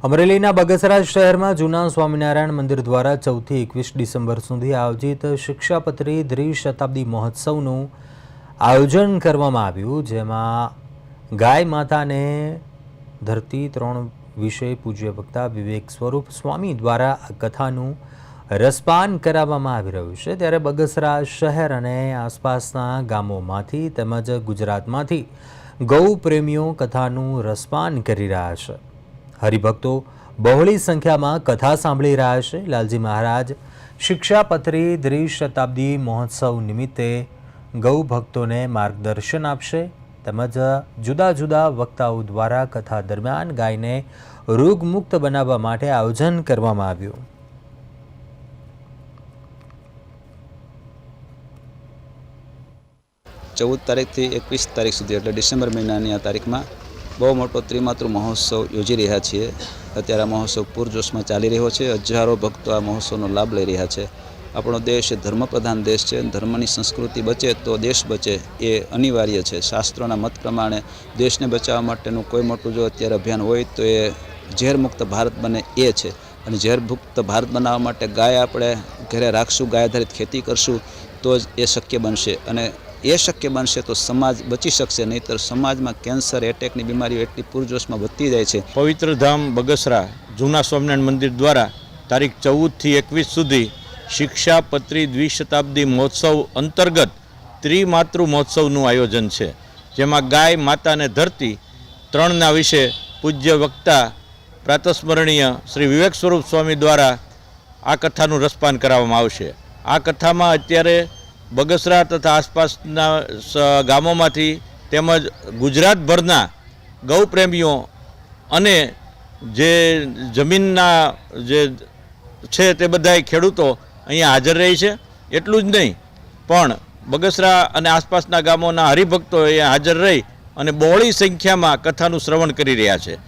અમરેલીના બગસરા શહેરમાં જૂના સ્વામિનારાયણ મંદિર દ્વારા 14 થી 21 ડિસેમ્બર સુધી આયોજિત શિક્ષાપત્રી દ્વિશતાબ્દી મહોત્સવનું આયોજન કરવામાં આવ્યું, જેમાં ગાય માતાને ધરતી 3 વિશે પૂજ્ય વક્તા વિવેક સ્વરૂપ સ્વામી દ્વારા આ કથાનું રસપાન કરાવવામાં આવી રહ્યું છે। ત્યારે બગસરા શહેર અને આસપાસના ગામોમાંથી તેમજ ગુજરાતમાંથી ગૌ પ્રેમીઓ કથાનું રસપાન કરી રહ્યા છે। हरिभक्तो बहुली संख्या में कथा सांभળી રહ્યા છે। लालजी महाराज शिक्षापत्री द्विशताब्दी महोत्सव निमित्ते गौ भक्तों ने मार्गदर्शन आपशे તેમજ जुदा जुदा वक्ताओं द्वारा कथा दरमियान गाय ने रोगमुक्त बनाववा माटे आयोजन करवामां आव्युं। 14 तारीख थी 21 तारीख सुधी एटले डिसेम्बर महीनानी आ तारीखमां बहु मोटो त्रिमातृ महोत्सव योजी रह्या छीए। अत्यारे महोत्सव पूरजोश में चाली रह्यो छे। हजारों भक्तो आ महोत्सवनो लाभ लई रह्या छे। आपणो देश धर्म प्रधान देश छे। धर्मनी संस्कृति बचे तो देश बचे ए अनिवार्य छे। शास्त्रोना मत प्रमाणे देशने बचाववा माटेनुं कोई मोटुं जो अत्यारे अभियान होय तो ए झेरमुक्त भारत बने ए छे। अने झेरमुक्त भारत बनाववा माटे गाय आपणे घरे राखशुं, गाय आधारित खेती करशुं तो ज ए शक्य बनशे। अने ए शक्य बनशे तो समाज बची शकशे, नहींतर समाज में कैंसर एटेकनी बीमारीओ एटली पूरजोश में वधती जाय छे। पवित्र धाम बगसरा जूना स्वामिनारायण मंदिर द्वारा तारीख 14 થી 21 सुधी शिक्षापत्री द्विशताब्दी महोत्सव अंतर्गत त्रिमातृ महोत्सवનું आयोजन है, जेमां गाय माता ने धरती 3 विषे पूज्य वक्ता प्रातस्मरणीय श्री विवेक स्वरूप स्वामी द्वारा आ कथाનું रसपान कराववामां आवशे। आ कथामां अत्यारे बगसरा तथा आसपासना गामोमांथी तेमज गुजरातभરના गौप्रेमीओ अने जे जमीनना जे छे ते बधाय खेडूतो अहींया हाजर रही छे। एटलुं ज नहीं पण बगसरा अने आसपासना गामोना हरिभक्तो अहींया हाजर रही अने बहोળી संख्यामां कथानुं श्रवण करी रह्या छे।